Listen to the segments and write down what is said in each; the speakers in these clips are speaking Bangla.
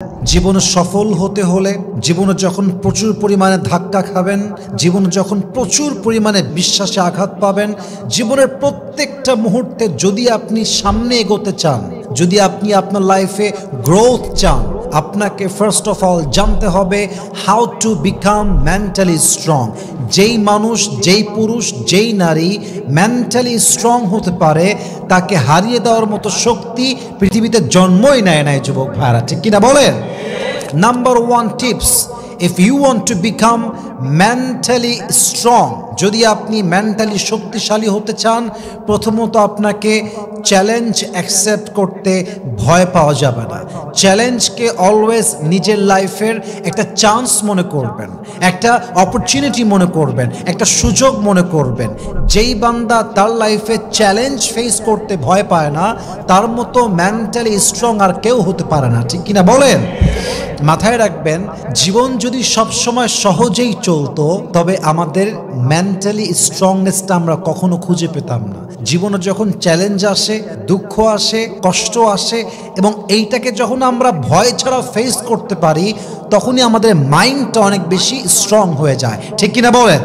জীবনে সফল হতে হলে, জীবনে যখন প্রচুর পরিমাণে ধাক্কা খাবেন, জীবনে যখন প্রচুর পরিমাণে বিশ্বাসে আঘাত পাবেন, জীবনের প্রত্যেকটা মুহূর্তে যদি আপনি সামনে এগোতে চান, যদি আপনি আপনার লাইফে গ্রোথ চান, আপনাকে ফার্স্ট অফ অল জানতে হবে how to become mentally strong. যেই মানুষ, যেই পুরুষ, যেই নারী মেন্টালি স্ট্রং হতে পারে, তাকে হারিয়ে দেওয়ার মতো শক্তি পৃথিবীতে জন্মই নেয় নাই যুবক ভাইরা, ঠিক কিনা বলেন? Number one tips, if you want to become mentally strong, যদি আপনি মেন্টালি শক্তিশালী হতে চান, প্রথমত আপনাকে চ্যালেঞ্জ অ্যাকসেপ্ট করতে ভয় পাওয়া যাবে না। চ্যালেঞ্জকে অলওয়েজ নিজের লাইফের একটা চান্স মনে করবেন, একটা অপরচুনিটি মনে করবেন, একটা সুযোগ মনে করবেন। যেই বান্দা তার লাইফে চ্যালেঞ্জ ফেস করতে ভয় পায় না, তার মতো মেন্টালি স্ট্রং আর কেউ হতে পারে না, ঠিক কিনা বলেন? মাথায় রাখবেন, জীবন যদি সবসময় সহজেই চলতো, তবে আমাদের মেন্টালি স্ট্রংনেসটা আমরা কখনো খুঁজে পেতাম না। জীবনে যখন চ্যালেঞ্জ আসে, দুঃখ আসে, কষ্ট আসে, এবং এইটাকে যখন আমরা ভয় ছাড়া ফেস করতে পারি, তখনই আমাদের মাইন্ডটা অনেক বেশি স্ট্রং হয়ে যায়, ঠিক কিনা বলেন?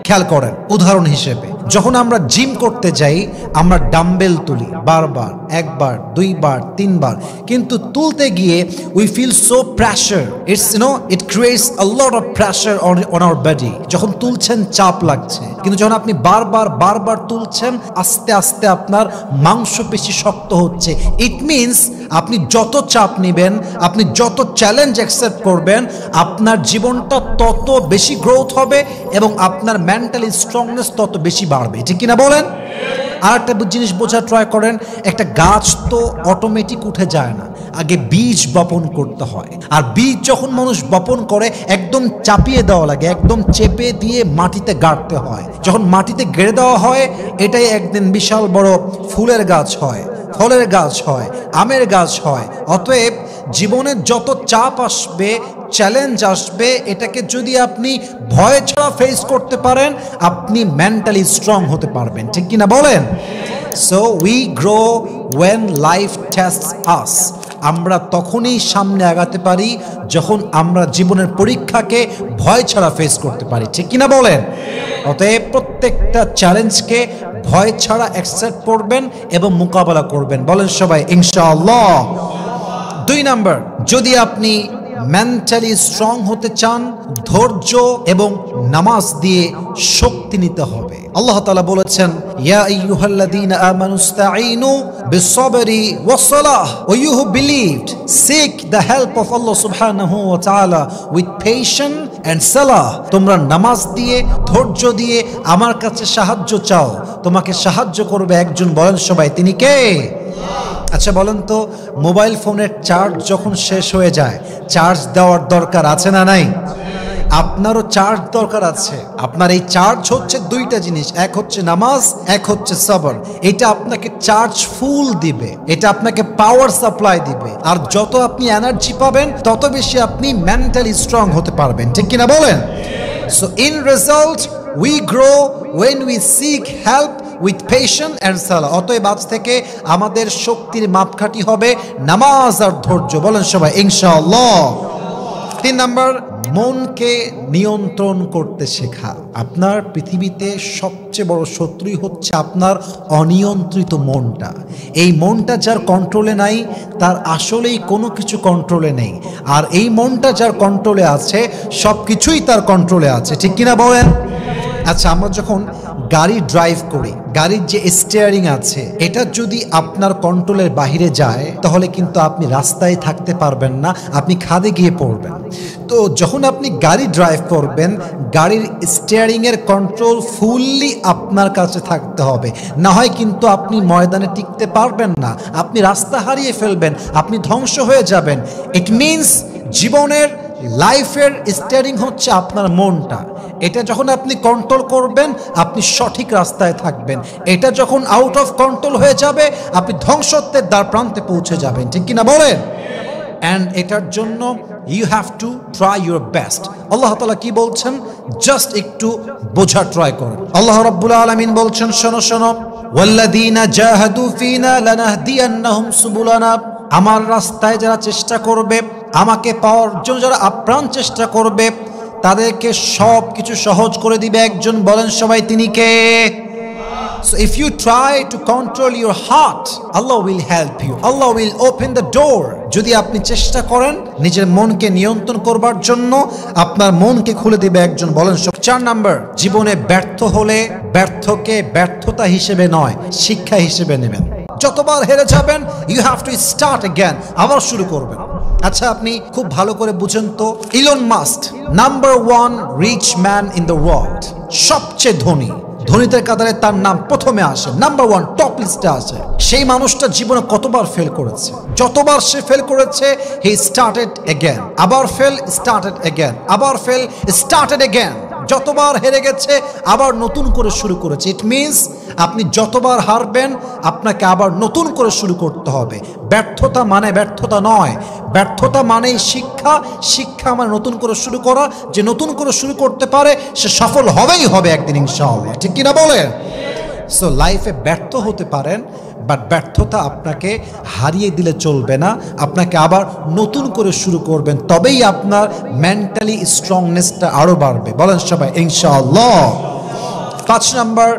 খেয়াল করেন, উদাহরণ হিসেবে যখন আমরা জিম করতে যাই, আমরা ডাম্বেল তুলি বারবার, একবার, দুইবার, তিনবার, কিন্তু তুলতে গিয়ে we feel so pressure, it creates a lot of pressure on our body. যখন তুলছেন চাপ লাগছে, কিন্তু যখন আপনি বারবার তুলছেন, আস্তে আস্তে আপনার মাংসপেশি শক্ত হচ্ছে। ইট মিনস আপনি যত চাপ নেবেন, আপনি যত চ্যালেঞ্জ অ্যাকসেপ্ট করবেন, আপনার জীবনটা তত বেশি গ্রোথ হবে এবং আপনার মেন্টালি স্ট্রংনেস তত বেশি বাড়বে, ঠিক কিনা বলেন? আর একটা জিনিস বোঝার ট্রাই করেন, একটা গাছ তো অটোমেটিক উঠে যায় না, আগে বীজ বপন করতে হয়। আর বীজ যখন মানুষ বপন করে, একদম চাপিয়ে দেওয়া লাগে, একদম চেপে দিয়ে মাটিতে গাড়তে হয়। যখন মাটিতে গেড়ে দেওয়া হয়, এটাই একদিন বিশাল বড় ফুলের গাছ হয়, ফলের গাছ হয়, আমের গাছ হয়। অতএব জীবনে যত চাপ আসবে, চ্যালেঞ্জ আসবে, এটাকে যদি আপনি ভয় ছাড়া ফেস করতে পারেন, আপনি মেন্টালি স্ট্রং হতে পারবেন, ঠিক কিনা বলেন? So we grow when life tests us. আমরা তখনই সামনে আগাতে পারি যখন আমরা জীবনের পরীক্ষাকে ভয় ছাড়া ফেস করতে পারি, ঠিক কিনা বলেন? অতএব প্রত্যেকটা চ্যালেঞ্জকে ভয় ছাড়া অ্যাকসেপ্ট করবেন এবং মোকাবেলা করবেন। বলেন সবাই ইনশাআল্লাহ। 2 নাম্বার, যদি আপনি মেন্টালি স্ট্রং হতে চান, ধৈর্য এবং নামাজ দিয়ে শক্তি নিতে হবে। আল্লাহ তাআলা বলেছেন, ইয়া আইয়ুহাল্লাযীনা আমানুস্তাঈনু বিস-সাবরি ওয়াস-সালাহ ওয়া you who believed seek the help of Allah সুবহানাহু ওয়া তাআলা উইথ পেশেন্স এন্ড সালাহ। তোমরা নামাজ দিয়ে, ধৈর্য দিয়ে আমার কাছে সাহায্য চাও, তোমাকে সাহায্য করবে একজন। বলেন সবাই, তিনি কে? আচ্ছা বলেন তো, মোবাইল ফোনের চার্জ যখন শেষ হয়ে যায়, চার্জ দেওয়ার দরকার আছে না নাই? আপনারও চার্জ দরকার আছে। আপনার এই চার্জ হচ্ছে 2টা জিনিস, এক হচ্ছে নামাজ, এক হচ্ছে সবর। এটা আপনাকে চার্জ ফুল দিবে, এটা আপনাকে পাওয়ার সাপ্লাই দিবে। আর যত আপনি এনার্জি পাবেন, তত বেশি আপনি মেন্টালি স্ট্রং হতে পারবেন, ঠিক কিনা বলেন? So in result we grow when we seek help with patience and সালাহ। অতএব আজ থেকে আমাদের শক্তির মাপকাঠি হবে নামাজ আর ধৈর্য। বলেন সবাই ইনশাআল্লাহ। 3 নাম্বার, মনকে নিয়ন্ত্রণ করতে শেখা। আপনার পৃথিবীতে সবচেয়ে বড় শত্রুই হচ্ছে আপনার অনিয়ন্ত্রিত মনটা। এই মনটা যার কন্ট্রোলে নাই, তার আসলেই কোনো কিছু কন্ট্রোলে নেই। আর এই মনটা যার কন্ট্রোলে আছে, সব কিছুই তার কন্ট্রোলে আছে, ঠিক কিনা বলেন? আচ্ছা, আমরা যখন গাড়ি ড্রাইভ করি, গাড়ির যে স্টিয়ারিং আছে, এটা যদি আপনার কন্ট্রোলের বাইরে যায়, তাহলে কিন্তু আপনি রাস্তায় থাকতে পারবেন না, আপনি খাদে গিয়ে পড়বেন। তো যখন আপনি গাড়ি ড্রাইভ করবেন, গাড়ির স্টিয়ারিংয়ের কন্ট্রোল ফুললি আপনার কাছে থাকতে হবে, না হয় কিন্তু আপনি ময়দানে টিকতে পারবেন না, আপনি রাস্তা হারিয়ে ফেলবেন, আপনি ধ্বংস হয়ে যাবেন। ইট মিনস জীবনের লাইফের স্টিয়ারিং হচ্ছে আপনার মনটা। এটা যখন আপনি কন্ট্রোল করবেন, আপনি সঠিক রাস্তায় থাকবেন। এটা যখন আউট অফ কন্ট্রোল হয়ে যাবে, আপনি ধ্বংসত্বের দ্বার প্রান্তে পৌঁছে যাবেন, ঠিক কিনা বলেন? অ্যান্ড এটার জন্য you have to try your best. Allah তাআলা কি বলছেন, জাস্ট একটু বোঝার ট্রাই করুন। আল্লাহ রাব্বুল আলামিন বলছেন, শোনো শোনো, ওয়াল্লাযীনা জাহাদু ফীনা লানাহদিয়ান্নাহুম সুবুলানা। আমার রাস্তায় যারা চেষ্টা করবে, আমাকে পাওয়ার জন্য যারা আপ্রাণ চেষ্টা করবে, তাদেরকে সব কিছু সহজ করে দিবে একজন। বলেন সবাই তিনি কে? So if you try to control your heart, Allah will help you. Allah will open the door. যদি আপনি চেষ্টা করেন নিজের মনকে নিয়ন্ত্রণ করবার জন্য, আপনার মনকে খুলে দিবে একজন। বলেন 4 নাম্বার, জীবনে ব্যর্থ হলে ব্যর্থকে ব্যর্থতা হিসেবে নয়, শিক্ষা হিসেবে নেবেন। যতবার হেরে যাবেন, you have to start again, আবার শুরু করবেন। আচ্ছা, আপনি খুব ভালো করে বুঝেন তো, Elon Musk number 1 rich man in the world, সবচেয়ে ধনী, ধনীদের কাতারে তার নাম প্রথমে আসে, নাম্বার 1 টপ লিস্টে আসে। সেই মানুষটা জীবনে কতবার ফেল করেছে, যতবার সে ফেল করেছে, হি স্টার্টেড এগেন, আবার ফেল, স্টার্টেড এগেন, আবার ফেল, স্টার্টেড এগেন। যতবার হেরে গেছে আবার নতুন করে শুরু করেছে। ইট মিনস আপনি যতবার হারবেন আপনাকে আবার নতুন করে শুরু করতে হবে। ব্যর্থতা মানে ব্যর্থতা নয়, ব্যর্থতা মানেই শিক্ষা, শিক্ষা মানে নতুন করে শুরু করা। যে নতুন করে শুরু করতে পারে সে সফল হবেই হবে একদিন ইনশাআল্লাহ, ঠিক কিনা বলেন? সো লাইফে ব্যর্থ হতে পারেন, বাট ব্যর্থতা আপনাকে হারিয়ে দিলে চলবে না, আপনাকে আবার নতুন করে শুরু করবেন, তবেই আপনার মেন্টালি স্ট্রংনেসটা আরো বাড়বে। বলেন সবাই ইনশাআল্লাহ। 5 নাম্বার,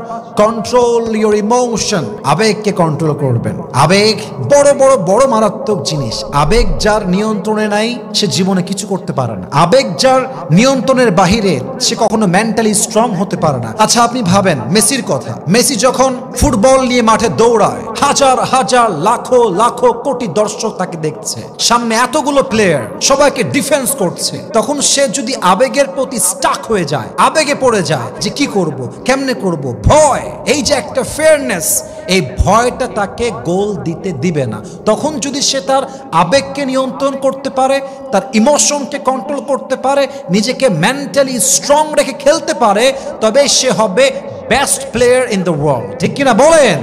কন্ট্রোল ইউর ইমোশন, আবেগকে কন্ট্রোল করবেন। আবেগ বড় বড় বড় মারাত্মক জিনিস। আবেগ যার নিয়ন্ত্রণে নাই সে জীবনে কিছু করতে পারে না। আবেগ যার নিয়ন্ত্রণের বাহিরে সে কখনো মেন্টালি স্ট্রং হতে পারে না। আচ্ছা, আপনি ভাবেন মেসির কথা। মেসি যখন ফুটবল নিয়ে মাঠে দৌড়ায়, হাজার হাজার লাখো লাখো কোটি দর্শক তাকে দেখছে, সামনে এতগুলো প্লেয়ার সবাইকে ডিফেন্স করছে, তখন সে যদি আবেগের প্রতি স্টাক হয়ে যায়, আবেগে পড়ে যায় যে কি করব, কেমনে করব, ভয়, এই যে একটা ফেয়ারনেস, এই ভয়টা তাকে গোল দিতে দিবে না। তখন যদি সে তার আবেগকে নিয়ন্ত্রণ করতে পারে, তার ইমোশনকে কন্ট্রোল করতে পারে, নিজেকে মেন্টালি স্ট্রং রেখে খেলতে পারে, তবে সে হবে best player in the world, ঠিক কিনা বলেন?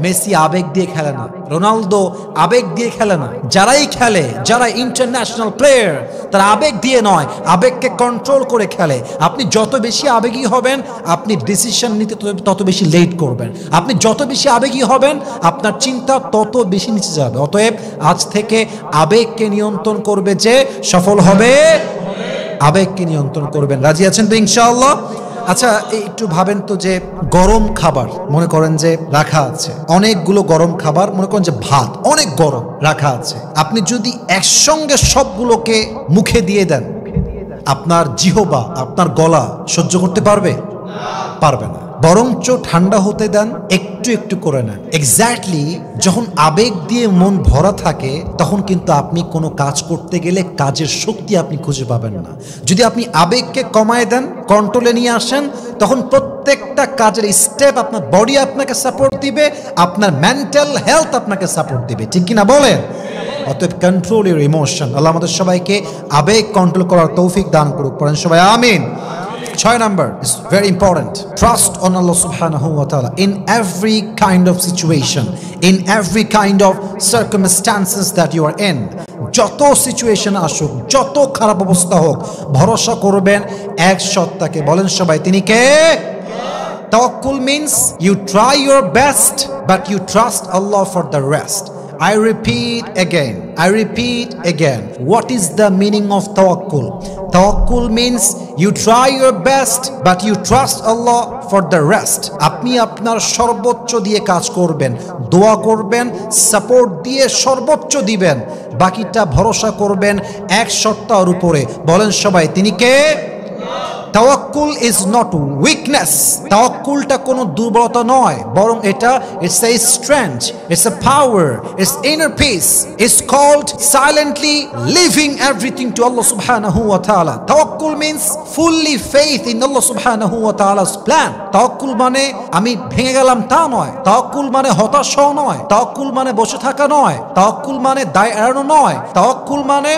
মেসি আবেগ দিয়ে খেলে না, রোনালদো আবেগ দিয়ে খেলে না। যারাই খেলে, যারা ইন্টারন্যাশনাল প্লেয়ার, তারা আবেগ দিয়ে নয়, আবেগকে কন্ট্রোল করে খেলে। আপনি যত বেশি আবেগী হবেন, আপনি ডিসিশন নিতে তত বেশি লেট করবেন। আপনি যত বেশি আবেগী হবেন, আপনার চিন্তা তত বেশি নিচে যাবে। অতএব আজ থেকে আবেগকে নিয়ন্ত্রণ করবে যে সফল হবে, আবেগকে নিয়ন্ত্রণ করবেন। রাজি আছেন তো ইনশাআল্লাহ? আচ্ছা, একটু ভাবেন তো যে গরম খাবার মনে করেন যে রাখা আছে, অনেকগুলো গরম খাবার, মনে করেন যে ভাত অনেক গরম রাখা আছে, আপনি যদি একসঙ্গে সবগুলোকে মুখে দিয়ে দেন, আপনার জিহবা, আপনার গলা সহ্য করতে পারবে? পারবে না। বরঞ্চ ঠান্ডা হতে দেন, একটু একটু করে নেন। এক্স্যাক্টলি যখন আবেগ দিয়ে মন ভরা থাকে, তখন কিন্তু আপনি কোনো কাজ করতে গেলে কাজের শক্তি আপনি খুঁজে পাবেন না। যদি আপনি আবেগকে কমায় দেন, কন্ট্রোলে নিয়ে আসেন, তখন প্রত্যেকটা কাজের স্টেপ আপনার বডি আপনাকে সাপোর্ট দিবে, আপনার মেন্টাল হেলথ আপনাকে সাপোর্ট দিবে, ঠিক কিনা বলেন? অতএব কন্ট্রোল ইউর ইমোশন। আল্লাহ আমাদের সবাইকে আবেগ কন্ট্রোল করার তৌফিক দান করুক। পড়েন সবাই আমিন। 6 number is very important. Trust on Allah subhanahu wa ta'ala in every kind of situation, in every kind of circumstances that you are in. যত সিচুয়েশন আসুক, যত খারাপ অবস্থা হোক, ভরসা করবেন এক সত্তাকে। বলেন সবাই তিনি কে? Tawakkul means you try your best but you trust Allah for the rest. I repeat again. What is the meaning of tawakkul? Tawakkul means you try your best but you trust Allah for the rest. আপনি আপনার সর্বোচ্চ দিয়ে কাজ করবেন, দোয়া করবেন, সাপোর্ট দিয়ে সর্বোচ্চ দিবেন, বাকিটা ভরসা করবেন এক সত্তার উপরে। বলেন সবাই তিনি কে? তাওয়াক্কুল ইজ নট উইকনেস। তাওয়াক্কুলটা কোনো দুর্বলতা নয়, বরং এটা it's a strength, it's a power, it's inner peace. It's called silently leaving everything to Allah সুবহানাহু ওয়া তাআলা। তাওয়াক্কুল means fully faith in Allah সুবহানাহু ওয়া তাআলাস প্ল্যান। তাওয়াক্কুল মানে আমি ভেঙে গেলাম তা নয়, তাওয়াক্কুল মানে হতাশ হওয়া নয়, তাওয়াক্কুল মানে বসে থাকা নয়, তাওয়াক্কুল মানে দায় এড়ানো নয়, তাওয়াক্কুল মানে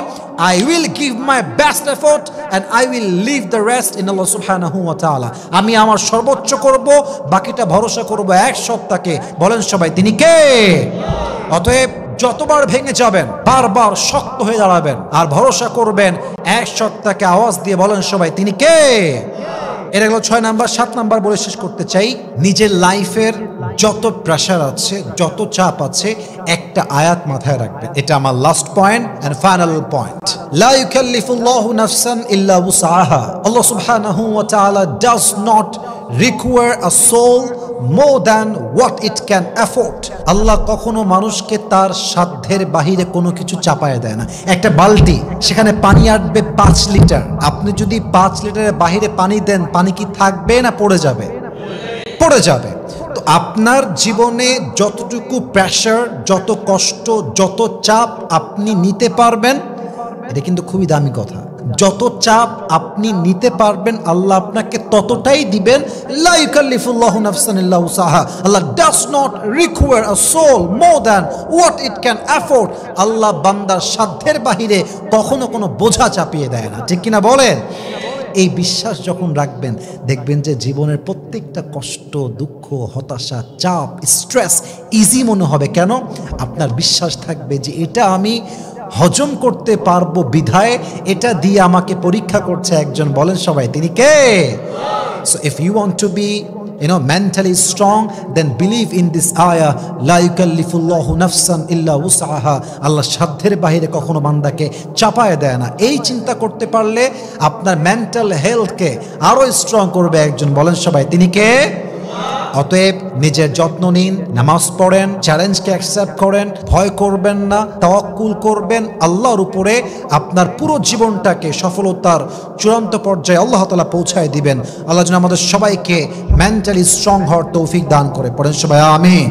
I will give my best effort and I will leave the rest in Allah subhanahu wa ta'ala. আমি আমার সর্বোচ্চ করব, বাকিটা ভরসা করব এক সত্তাকে। বলেন সবাই তিনি কে? অতএব যতবার ভেঙে যাবেন, বারবার শক্ত হয়ে দাঁড়াবেন আর ভরসা করবেন এক সত্তাকে। আওয়াজ দিয়ে বলেন সবাই তিনি কে? এটা হলো 6 নাম্বার। 7 নাম্বার বলে শেষ করতে চাই, নিজের লাইফের যত প্রেশার আছে, যত চাপ আছে, একটা আয়াত মাথায় রাখবেন। এটা আমার last point and final point. লা ইউকাল্লিফুল্লাহু নাফসান ইল্লা উসআহা। আল্লাহ সুবহানাহু ওয়া তাআলা does not require a soul more than what it can afford. আল্লাহ কখনো মানুষকে তার সাধ্যের বাহিরে কোনো কিছু চাপায় দেয় না। একটা বালতি, সেখানে পানি আটবে 5 লিটার। আপনি যদি 5 লিটারের বাহিরে পানি দেন, পানি কি থাকবে না পড়ে যাবে? পড়ে যাবে। তো আপনার জীবনে যতটুকু প্রেশার, যত কষ্ট, যত চাপ আপনি নিতে পারবেন, এটা কিন্তু খুবই দামি কথা। যত চাপ আপনি নিতে পারবেন আল্লাহ আপনাকে ততটাই দিবেন। লা ইউকাল্লিফুল্লাহু নাফসান ইল্লা উসআহা। আল্লাহ does not require a soul more than what it can afford. আল্লাহ বান্দার সাধ্যের বাহিরে কখনো কোনো বোঝা চাপিয়ে দেয় না, ঠিক কিনা বলেন? এই বিশ্বাস যখন রাখবেন, দেখবেন যে জীবনের প্রত্যেকটা কষ্ট, দুঃখ, হতাশা, চাপ, স্ট্রেস ইজি মনে হবে। কেন? আপনার বিশ্বাস থাকবে যে এটা আমি হজম করতে পারবো, বিধায় এটা দিয়ে আমাকে পরীক্ষা করছে একজন। বলেন সবাই, তিনি কে? So if you want to be mentally strong, then believe in this ayah, la yukallifullahu nafsan illa wus'aha. আল্লাহ সাধ্যের বাহিরে কখনো বান্দাকে চাপায় দেয় না। এই চিন্তা করতে পারলে আপনার মেন্টাল হেলথকে আরো স্ট্রং করবে একজন। বলেন সবাই, তিনি কে? অতএব নিজের যত্ন নিন, নামাজ পড়েন, চ্যালেঞ্জকে অ্যাকসেপ্ট করেন, ভয় করবেন না, তাওয়াক্কুল করবেন আল্লাহর উপরে। আপনার পুরো জীবনটাকে সফলতার চূড়ান্ত পর্যায়ে আল্লাহ তাআলা পৌঁছায় দিবেন। আল্লাহ যেন আমাদের সবাইকে মেন্টালি স্ট্রং হওয়ার তৌফিক দান করে। পড়েন সবাই আমিন।